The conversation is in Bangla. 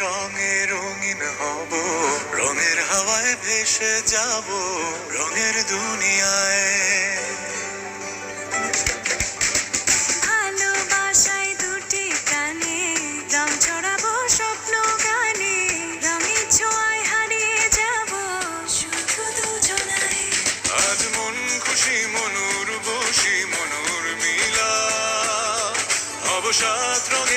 রঙে রঙিন হব, রঙের হাওয়ায় ভেসে যাব রঙের দুনিয়ায়। ভালোবাসায় দুটি প্রাণে রং ছড়াবো স্বপ্ন গানে, রঙের ছোঁয়ায় হারিয়ে যাব শুধু দুজনায়। আজ মন খুশি মনুর বসি মনুর মিলা, হব সাত রঙে